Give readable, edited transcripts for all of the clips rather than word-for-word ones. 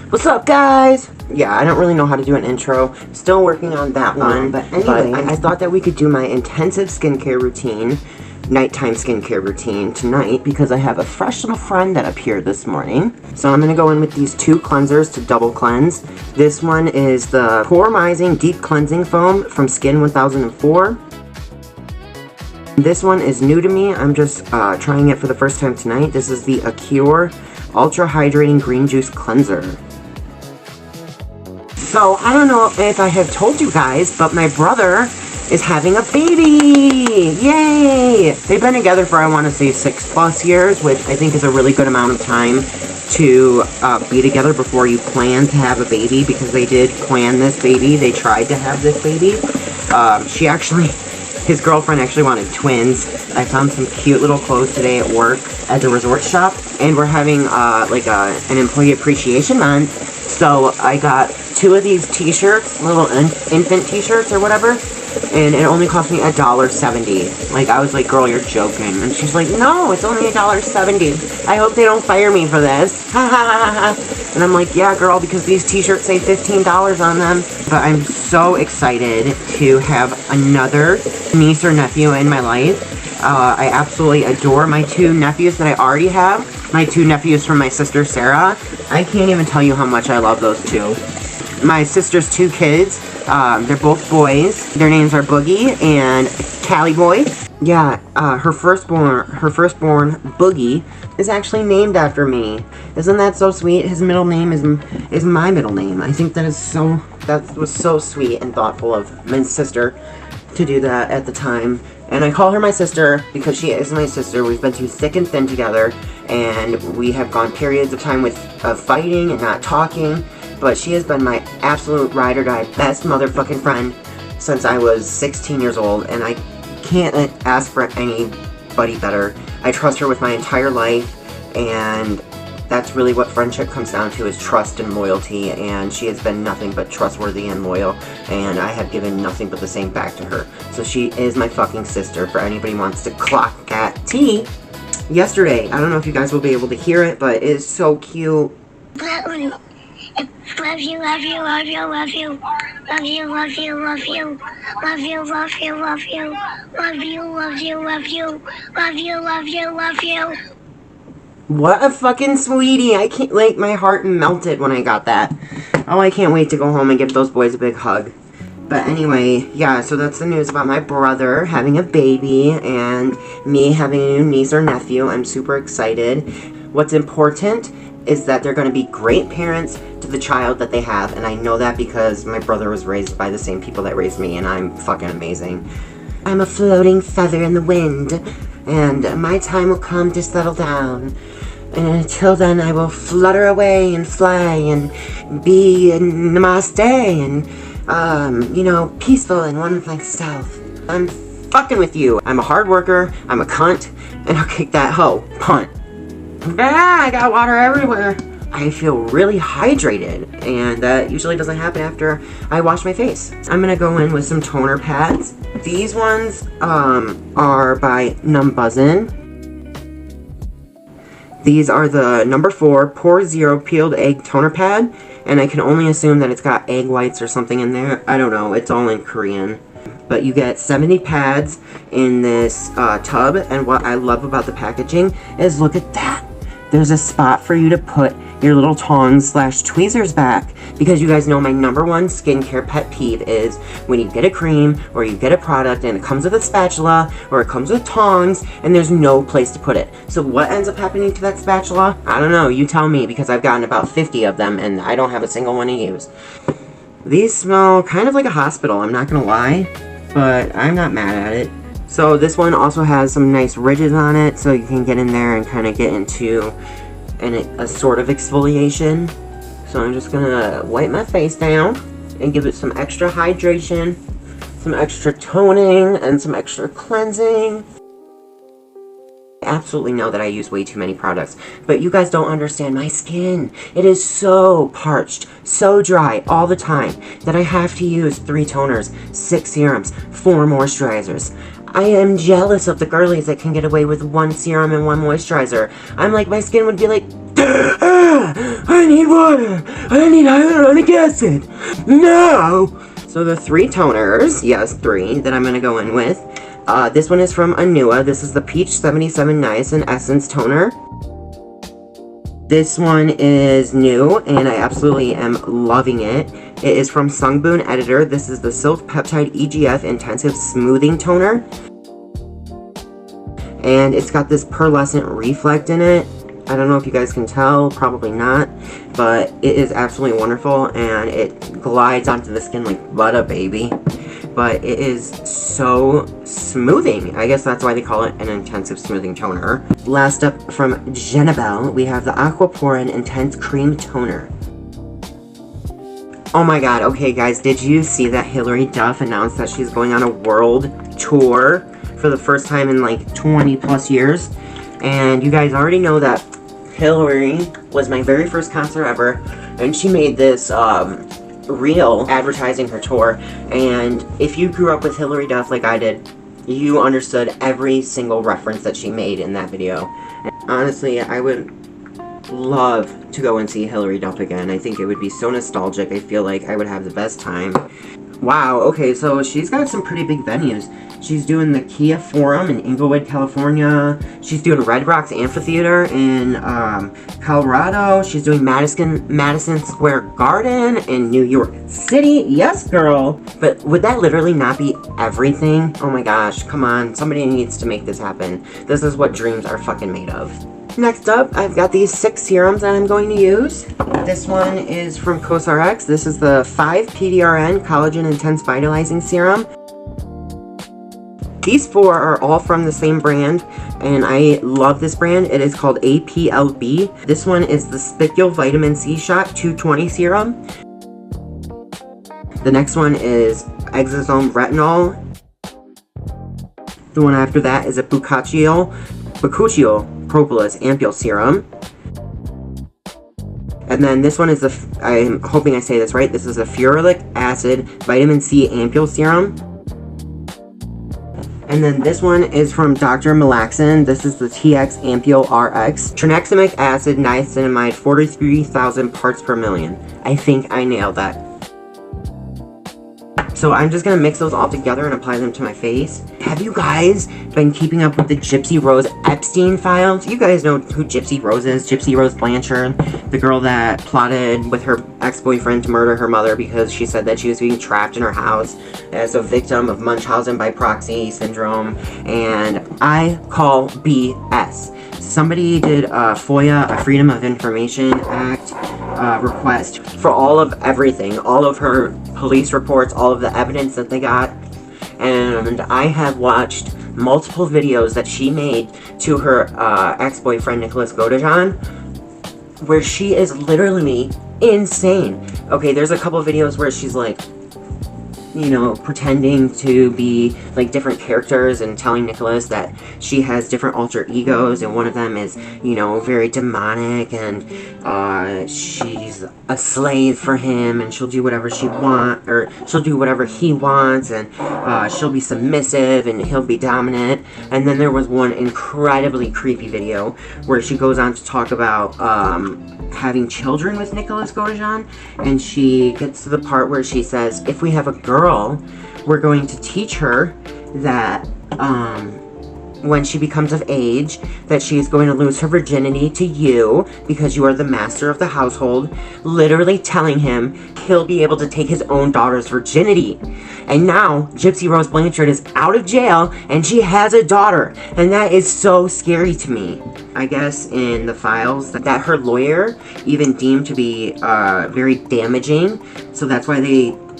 What's up, guys? Yeah, I don't really know how to do an intro. Still working on that one. But anyway, I thought that we could do my intensive skincare routine, nighttime skincare routine tonight because I have a fresh little friend that appeared this morning. So I'm going to go in with these two cleansers to double cleanse. This one is the Poremizing Deep Cleansing Foam from Skin 1004. This one is new to me. I'm just trying it for the first time tonight. This is the Acure Ultra Hydrating Green Juice Cleanser. So, I don't know if I have told you guys, but my brother is having a baby! Yay! They've been together for, I want to say, 6+ years, which I think is a really good amount of time to be together before you plan to have a baby, because they did plan this baby. They tried to have this baby. His girlfriend actually wanted twins. I found some cute little clothes today at work at the resort shop, and we're having an employee appreciation month, so I got 2 of these t-shirts, little infant t-shirts or whatever, and it only cost me $1.70. Like, I was like, girl, you're joking. And she's like, no, it's only $1.70. I hope they don't fire me for this. Ha ha ha ha. And I'm like, yeah, girl, because these t-shirts say $15 on them. But I'm so excited to have another niece or nephew in my life. I absolutely adore my 2 nephews that I already have. My 2 nephews from my sister, Sarah. I can't even tell you how much I love those 2. My sister's 2 kids, they're both boys. Their names are Boogie and Callie Boy. Yeah, her firstborn, Boogie, is actually named after me. Isn't that so sweet? His middle name is my middle name. I think that was so sweet and thoughtful of my sister to do that at the time. And I call her my sister because she is my sister. We've been through thick and thin together, and we have gone periods of time of fighting and not talking. But she has been my absolute ride or die best motherfucking friend since I was 16 years old, and I can't ask for anybody better. I trust her with my entire life, and that's really what friendship comes down to, is trust and loyalty, and she has been nothing but trustworthy and loyal, and I have given nothing but the same back to her. So she is my fucking sister, for anybody who wants to clock at tea. Yesterday, I don't know if you guys will be able to hear it, but it is so cute. Love you, love you, love you, love you. Love you, love you, love you. Love you, love you, love you. Love you, love you, love you. Love you, love you, love you. What a fucking sweetie. I can't, like, my heart melted when I got that. Oh, I can't wait to go home and give those boys a big hug. But anyway, yeah, so that's the news about my brother having a baby and me having a new niece or nephew. I'm super excited. What's important is that they're going to be great parents to the child that they have, and I know that because my brother was raised by the same people that raised me, and I'm fucking amazing. I'm a floating feather in the wind, and my time will come to settle down. And until then, I will flutter away and fly and be namaste and, peaceful and one with myself. I'm fucking with you. I'm a hard worker, I'm a cunt, and I'll kick that hoe. Punt. Ah, I got water everywhere. I feel really hydrated, and that usually doesn't happen after I wash my face. I'm gonna go in with some toner pads. These ones are by Numbuzzin. These are the number 4 Pore Zero Peeled Egg Toner Pad, and I can only assume that it's got egg whites or something in there. I don't know, it's all in Korean. But you get 70 pads in this tub, and what I love about the packaging is, look at that. There's a spot for you to put your little tongs/tweezers back, because you guys know my number 1 skincare pet peeve is when you get a cream or you get a product and it comes with a spatula or it comes with tongs and there's no place to put it. So what ends up happening to that spatula? I don't know, you tell me, because I've gotten about 50 of them and I don't have a single one to use. These smell kind of like a hospital, I'm not gonna lie, but I'm not mad at it. So this one also has some nice ridges on it, so you can get in there and kind of get into a sort of exfoliation. So I'm just gonna wipe my face down and give it some extra hydration, some extra toning, and some extra cleansing. I absolutely know that I use way too many products, but you guys don't understand my skin. It is so parched, so dry all the time that I have to use 3 toners, 6 serums, 4 moisturizers. I am jealous of the girlies that can get away with 1 serum and 1 moisturizer. I'm like, my skin would be like, I need water. I need hyaluronic acid. No. So the 3 toners, yes, 3 that I'm gonna go in with. This one is from Anua. This is the Peach 77 Niacin Essence Toner. This one is new, and I absolutely am loving it. It is from Sungboon Editor. This is the Silk Peptide EGF Intensive Smoothing Toner. And it's got this pearlescent reflect in it. I don't know if you guys can tell, probably not, but it is absolutely wonderful, and it glides onto the skin like butter, baby. But it is so smoothing. I guess that's why they call it an intensive smoothing toner. Last up from Jenabelle, we have the Aquaporin Intense Cream Toner. Oh my god, okay guys, did you see that Hilary Duff announced that she's going on a world tour for the first time in like 20 plus years? And you guys already know that Hilary was my very first concert ever, and she made this reel advertising her tour. And if you grew up with Hilary Duff like I did, you understood every single reference that she made in that video. And honestly, I would love to go and see Hilary Duff again. I think it would be so nostalgic. I feel like I would have the best time. Wow, okay, so she's got some pretty big venues. She's doing the Kia Forum in Inglewood, California. She's doing Red Rocks Amphitheater in Colorado. She's doing Madison Square Garden in New York City. Yes, girl. But would that literally not be everything? Oh my gosh, come on. Somebody needs to make this happen. This is what dreams are fucking made of. Next up, I've got these 6 serums that I'm going to use. This one is from CosRx. This is the 5-PDRN Collagen Intense Vitalizing Serum. These 4 are all from the same brand, and I love this brand. It is called APLB. This one is the Spicule Vitamin C Shot 220 Serum. The next one is Exosome Retinol. The one after that is a Bakuchiol Propolis Ampule Serum. And then this one is the, I'm hoping I say this right, this is a Ferulic Acid Vitamin C Ampule Serum. And then this one is from Dr. Malaxin. This is the TX Ampule RX. Tranexamic acid, niacinamide, 43,000 parts per million. I think I nailed that. So I'm just gonna mix those all together and apply them to my face. Have you guys been keeping up with the Gypsy Rose Epstein files? You guys know who Gypsy Rose is. Gypsy Rose Blanchard, the girl that plotted with her ex-boyfriend to murder her mother because she said that she was being trapped in her house as a victim of Munchausen by proxy syndrome. And I call BS. Somebody did a FOIA, a Freedom of Information Act request for all of everything, all of her police reports, all of the evidence that they got. And I have watched multiple videos that she made to her ex-boyfriend Nicholas Godejohn, where she is literally insane. Okay, there's a couple videos where she's like, you know, pretending to be like different characters and telling Nicholas that she has different alter egos, and one of them is, you know, very demonic, and she's a slave for him, and she'll do whatever she wants, or she'll do whatever he wants, and she'll be submissive and he'll be dominant. And then there was one incredibly creepy video where she goes on to talk about having children with Nicholas Godejohn, and she gets to the part where she says, if we have a girl, we're going to teach her that when she becomes of age, that she is going to lose her virginity to you because you are the master of the household, literally telling him he'll be able to take his own daughter's virginity. And now Gypsy Rose Blanchard is out of jail and she has a daughter, and that is so scary to me. I guess in the files that her lawyer even deemed to be very damaging, so that's why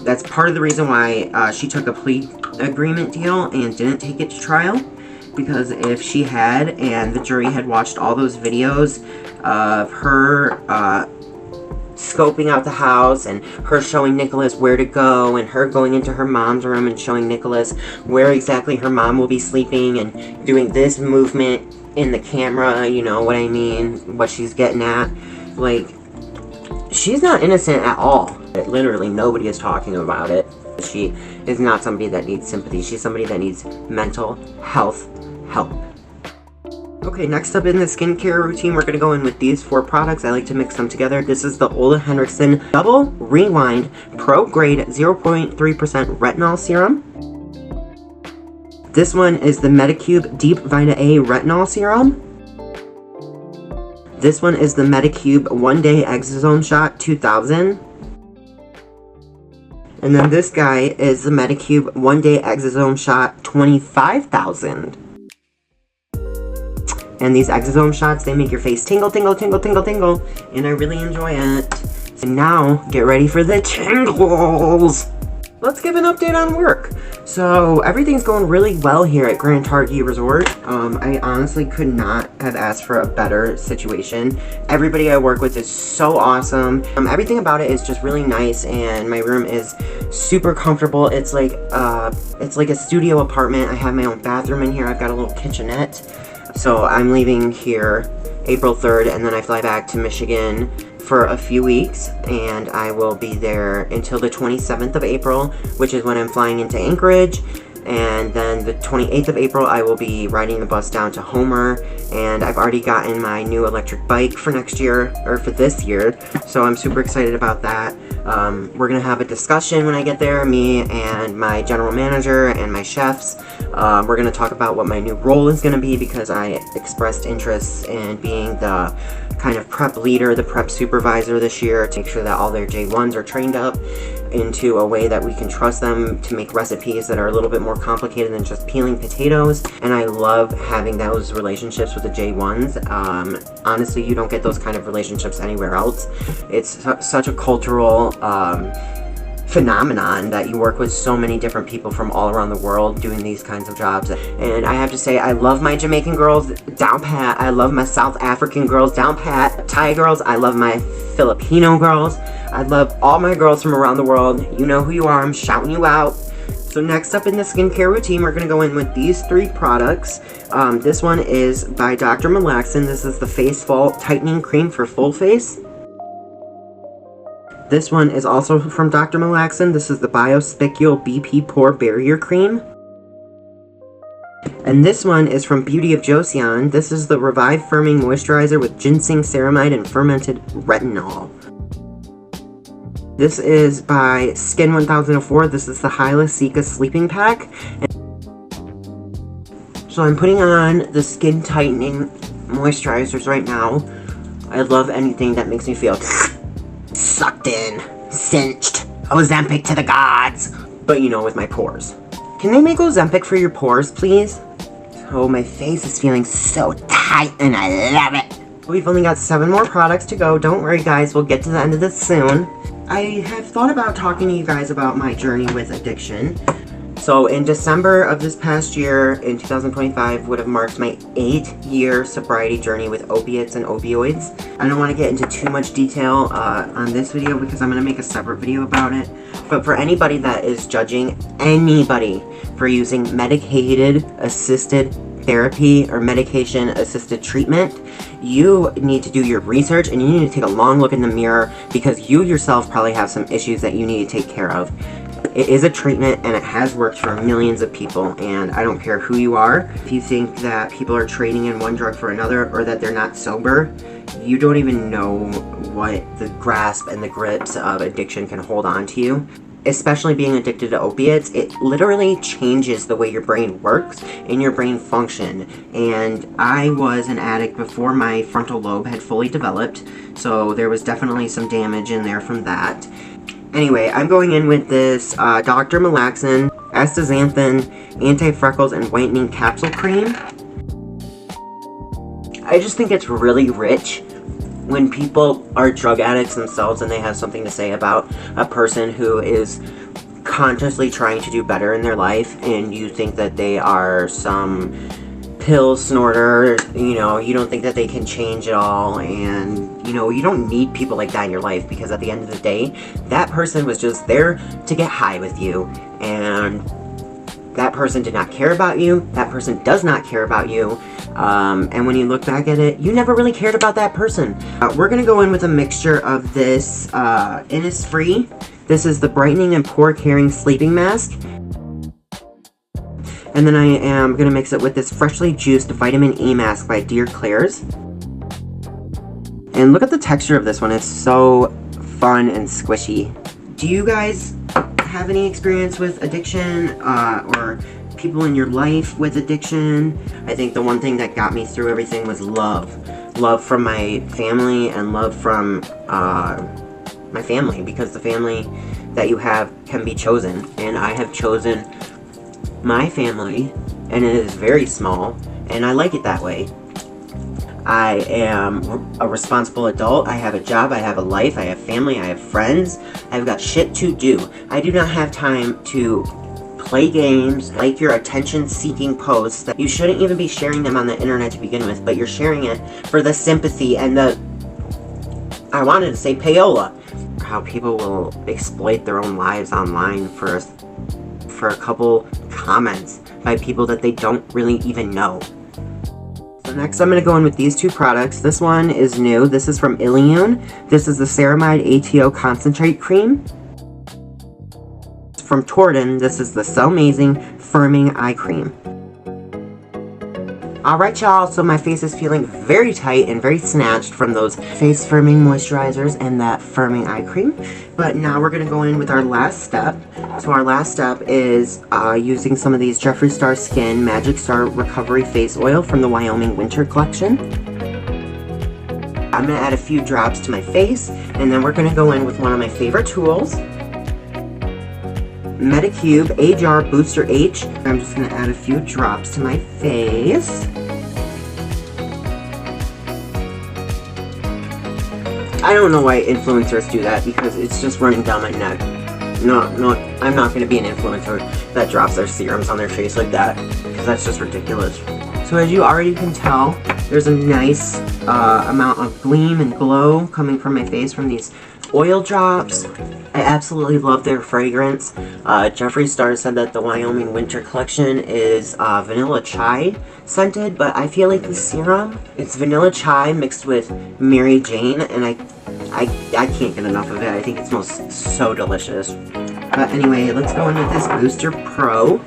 that's part of the reason why she took a plea agreement deal and didn't take it to trial. Because if she had, and the jury had watched all those videos of her scoping out the house, and her showing Nicholas where to go, and her going into her mom's room and showing Nicholas where exactly her mom will be sleeping, and doing this movement in the camera, you know what I mean, what she's getting at, like, she's not innocent at all. Literally nobody is talking about it. She is not somebody that needs sympathy. She's somebody that needs mental health help. Okay, next up in the skincare routine, we're gonna go in with these 4 products. I like to mix them together. This is the Ole Henriksen Double Rewind Pro Grade 0.3% Retinol Serum. This one is the Medicube Deep Vita A Retinol Serum. This one is the Medicube One Day Exosome Shot 2000. And then this guy is the Medicube One Day Exosome Shot 25,000. And these exosome shots, they make your face tingle, tingle, tingle, tingle, tingle. And I really enjoy it. So now, get ready for the tingles! Let's give an update on work. So, everything's going really well here at Grand Targhee Resort. I honestly could not have asked for a better situation. Everybody I work with is so awesome. Everything about it is just really nice, and my room is super comfortable. It's like a studio apartment. I have my own bathroom in here. I've got a little kitchenette. So I'm leaving here April 3rd, and then I fly back to Michigan for a few weeks, and I will be there until the 27th of April, which is when I'm flying into Anchorage. And then the 28th of April, I will be riding the bus down to Homer, and I've already gotten my new electric bike for next year, or for this year, so I'm super excited about that. We're gonna have a discussion when I get there, me and my general manager and my chefs. We're gonna talk about what my new role is gonna be, because I expressed interest in being the kind of prep leader, the prep supervisor this year, to make sure that all their J1s are trained up into a way that we can trust them to make recipes that are a little bit more complicated than just peeling potatoes. And I love having those relationships with the J1s. Honestly, you don't get those kind of relationships anywhere else. It's such a cultural phenomenon that you work with so many different people from all around the world doing these kinds of jobs. And I have to say, I love my Jamaican girls down pat. I love my South African girls down pat. Thai girls. I love my Filipino girls. I love all my girls from around the world. You know who you are. I'm shouting you out. So next up in the skincare routine, we're going to go in with these 3 products. This one is by Dr. Malaxin. This is the Face Fall Tightening Cream for full face. This one is also from Dr. Malaxin. This is the Biospicule BP Pore Barrier Cream. And this one is from Beauty of Joseon. This is the Revive Firming Moisturizer with Ginseng Ceramide and Fermented Retinol. This is by Skin 1004. This is the Hyla Sika Sleeping Pack. So I'm putting on the skin tightening moisturizers right now. I love anything that makes me feel sucked in, cinched, Ozempic to the gods. But you know, with my pores. Can they make Ozempic for your pores, please? Oh, my face is feeling so tight and I love it. We've only got 7 more products to go. Don't worry, guys. We'll get to the end of this soon. I have thought about talking to you guys about my journey with addiction. So in December of this past year, in 2025, would have marked my 8-year sobriety journey with opiates and opioids. I don't want to get into too much detail on this video because I'm going to make a separate video about it. But for anybody that is judging anybody for using medicated assisted therapy or medication assisted treatment, you need to do your research and you need to take a long look in the mirror, because you yourself probably have some issues that you need to take care of. It is a treatment and it has worked for millions of people, and I don't care who you are. If you think that people are trading in one drug for another or that they're not sober, you don't even know what the grasp and the grips of addiction can hold on to you. Especially being addicted to opiates, it literally changes the way your brain works and your brain function. And I was an addict before my frontal lobe had fully developed, so there was definitely some damage in there from that. Anyway, I'm going in with this Dr. Malaxin Astaxanthin Anti-Freckles and Whitening Capsule Cream. I just think it's really rich when people are drug addicts themselves and they have something to say about a person who is consciously trying to do better in their life, and you think that they are some pill snorter, you know, you don't think that they can change it all, and, you know, you don't need people like that in your life, because at the end of the day, that person was just there to get high with you, and that person did not care about you, that person does not care about you, and when you look back at it, you never really cared about that person. We're going to go in with a mixture of this Innisfree. This is the Brightening and Pore Caring Sleeping Mask. And And then I am going to mix it with this freshly juiced vitamin E mask by Dear Claire's. And look at the texture of this one. It's so fun and squishy. Do you guys have any experience with addiction or people in your life with addiction? I think the one thing that got me through everything was love. Love from my family and love from my family, because the family that you have can be chosen. And I have chosen my family, and it is very small, and I like it that way. I am a responsible adult. I have a job, I have a life, I have family, I have friends. I've got shit to do. I do not have time to play games, like your attention-seeking posts that you shouldn't even be sharing them on the internet to begin with, but you're sharing it for the sympathy and the, I wanted to say payola. How people will exploit their own lives online for a couple comments by people that they don't really even know. So next I'm going to go in with these two products. This one is new. This is from Ilion. This is the Ceramide ATO Concentrate Cream. From Torden, this is the Cellmazing Firming Eye Cream. Alright y'all, so my face is feeling very tight and very snatched from those face firming moisturizers and that firming eye cream. But now we're going to go in with our last step. So our last step is using some of these Jeffree Star Skin Magic Star Recovery Face Oil from the Wyoming Winter Collection. I'm going to add a few drops to my face, and then we're going to go in with one of my favorite tools, Medicube Ajar Booster H. I'm just going to add a few drops to my face. I don't know why influencers do that, because it's just running down my neck. No, I'm not going to be an influencer that drops their serums on their face like that, because that's just ridiculous. So as you already can tell, there's a nice amount of gleam and glow coming from my face from these oil drops. I absolutely love their fragrance. Jeffree Star said that the Wyoming Winter Collection is vanilla chai scented, but I feel like the serum, it's vanilla chai mixed with Mary Jane, and I can't get enough of it. I think it smells so delicious. But anyway, let's go in with this Booster Pro.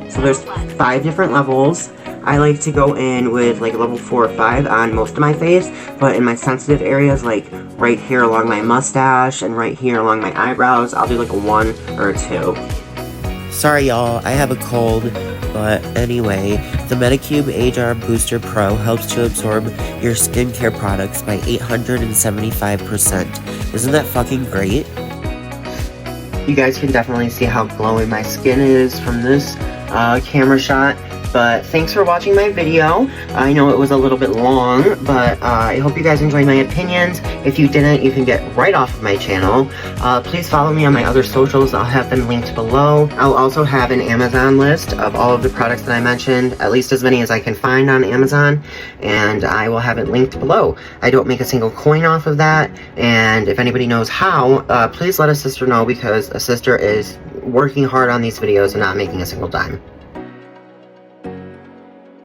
So there's 5 different levels. I like to go in with like level 4 or 5 on most of my face, but in my sensitive areas, like right here along my mustache and right here along my eyebrows, I'll do like a 1 or a 2. Sorry y'all, I have a cold, but anyway, the Medicube Ajar Booster Pro helps to absorb your skincare products by 875%. Isn't that fucking great? You guys can definitely see how glowing my skin is from this camera shot. But thanks for watching my video. I know it was a little bit long, but I hope you guys enjoyed my opinions. If you didn't, you can get right off of my channel. Please follow me on my other socials. I'll have them linked below. I'll also have an Amazon list of all of the products that I mentioned, at least as many as I can find on Amazon, and I will have it linked below. I don't make a single coin off of that, and if anybody knows how, please let a sister know, because a sister is working hard on these videos and not making a single dime.